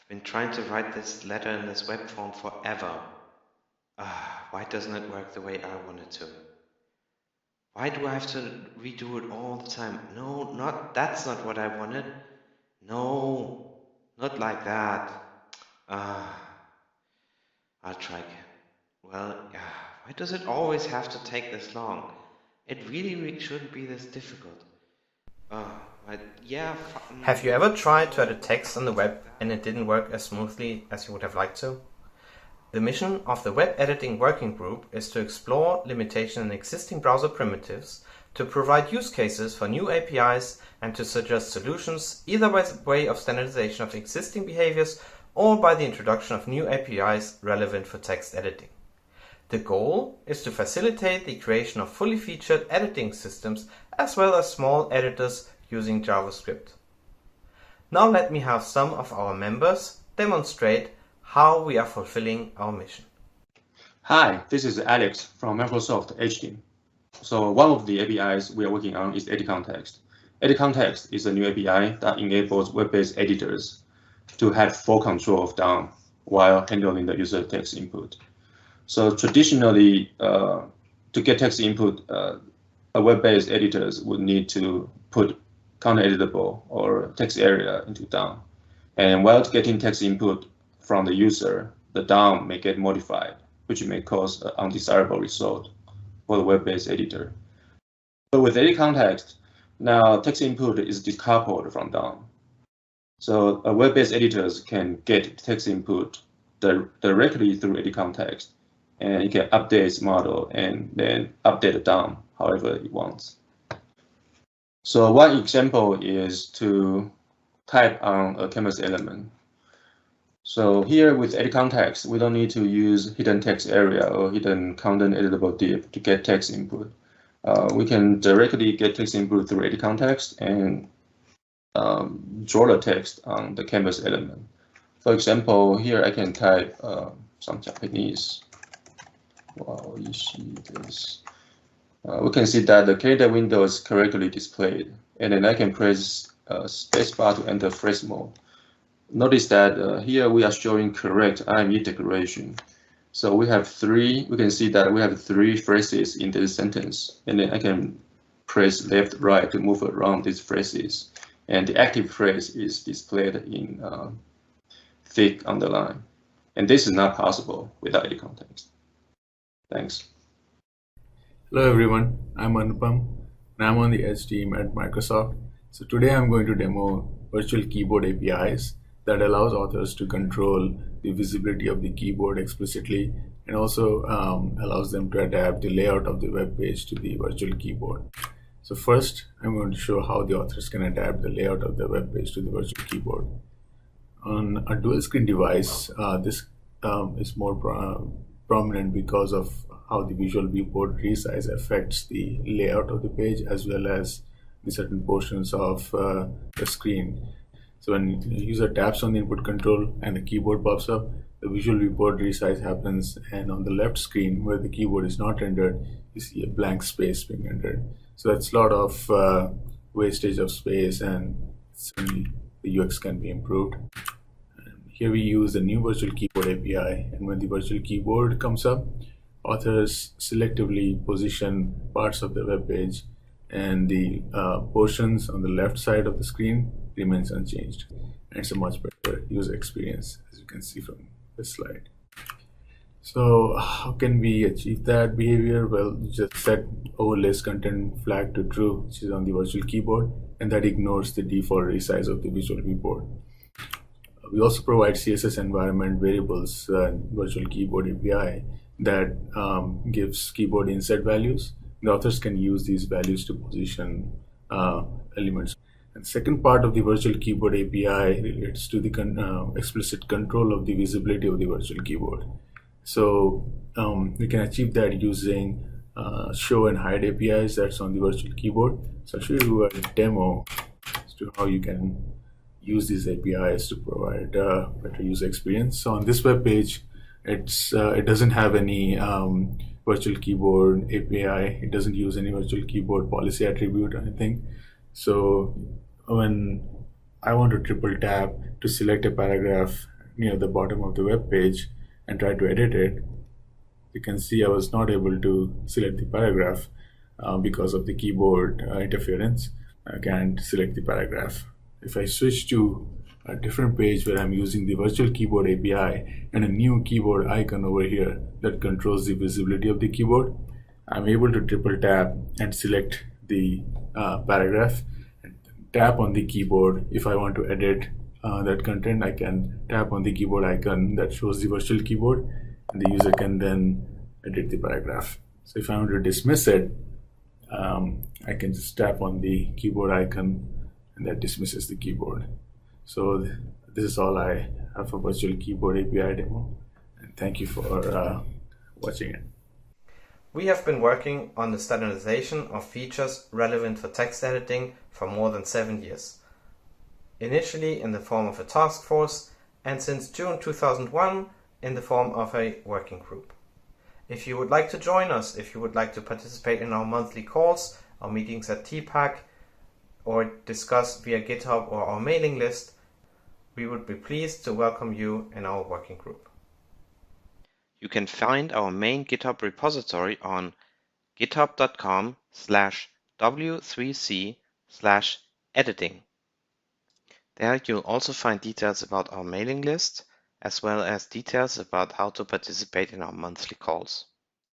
Been trying to write this letter in this web form forever. Why doesn't it work the way I want it to? Why do I have to redo it all the time? No, that's not what I wanted. No, not like that. I'll try again. Well, why does it always have to take this long? It really shouldn't be this difficult. But yeah. Have you ever tried to edit text on the web and it didn't work as smoothly as you would have liked to? The mission of the Web Editing Working Group is to explore limitations in existing browser primitives, to provide use cases for new APIs, and to suggest solutions either by way of standardization of existing behaviors or by the introduction of new APIs relevant for text editing. The goal is to facilitate the creation of fully featured editing systems as well as small editors using JavaScript. Now let me have some of our members demonstrate how we are fulfilling our mission. Hi, this is Alex from Microsoft Edge team. So one of the APIs we are working on is EditContext. EditContext is a new API that enables web-based editors to have full control of DOM while handling the user text input. So traditionally, to get text input, a web-based editors would need to put content-editable or text area into DOM. And while getting text input from the user, the DOM may get modified, which may cause an undesirable result for the web-based editor. But with EditContext, now text input is decoupled from DOM. So web-based editors can get text input directly through EditContext, and it can update its model and then update the DOM however it wants. So one example is to type on a canvas element. So here with EditContext, we don't need to use hidden text area or hidden content editable div to get text input. We can directly get text input through EditContext and draw the text on the canvas element. For example, here I can type some Japanese. Wow, you see this. We can see that the character window is correctly displayed, and then I can press spacebar to enter phrase mode. Notice that here we are showing correct IME declaration. So we can see that we have 3 phrases in this sentence, and then I can press left, right to move around these phrases. And the active phrase is displayed in thick underline. And this is not possible without EditContext. Thanks. Hello everyone, I'm Anupam and I'm on the Edge team at Microsoft. So today I'm going to demo virtual keyboard APIs that allows authors to control the visibility of the keyboard explicitly, and also allows them to adapt the layout of the web page to the virtual keyboard. So first, I'm going to show how the authors can adapt the layout of the web page to the virtual keyboard. On a dual screen device, this is more prominent because of how the visual viewport resize affects the layout of the page as well as the certain portions of the screen. So when the user taps on the input control and the keyboard pops up, the visual viewport resize happens, and on the left screen where the keyboard is not rendered, you see a blank space being rendered. So that's a lot of wastage of space, and certainly the UX can be improved. And here we use the new virtual keyboard API, and when the virtual keyboard comes up, authors selectively position parts of the web page, and the portions on the left side of the screen remains unchanged. And it's a much better user experience, as you can see from this slide. So how can we achieve that behavior? Well, just set overlays content flag to true, which is on the virtual keyboard, and that ignores the default resize of the visual viewport. We also provide CSS environment variables in virtual keyboard API that gives keyboard inset values. The authors can use these values to position elements. And second part of the virtual keyboard API relates to the explicit control of the visibility of the virtual keyboard. So we can achieve that using show and hide APIs that's on the virtual keyboard. So I'll show you a demo as to how you can use these APIs to provide better user experience. So on this web page, it doesn't have any virtual keyboard API. It doesn't use any virtual keyboard policy attribute or anything. So when I want to triple tap to select a paragraph near the bottom of the web page and try to edit it, you can see I was not able to select the paragraph because of the keyboard interference. I can't select the paragraph. If I switch to a different page where I'm using the virtual keyboard API and a new keyboard icon over here that controls the visibility of the keyboard, I'm able to triple tap and select the paragraph and tap on the keyboard. If I want to edit that content, I can tap on the keyboard icon that shows the virtual keyboard, and the user can then edit the paragraph. So if I want to dismiss it, I can just tap on the keyboard icon and that dismisses the keyboard. So this is all I have for virtual keyboard API demo, and thank you for watching it. We have been working on the standardization of features relevant for text editing for more than 7 years. Initially in the form of a task force, and since June 2001 in the form of a working group. If you would like to join us, if you would like to participate in our monthly calls, our meetings at TPAC, or discuss via GitHub or our mailing list, we would be pleased to welcome you in our working group. You can find our main GitHub repository on github.com/w3c/editing. There you'll also find details about our mailing list, as well as details about how to participate in our monthly calls.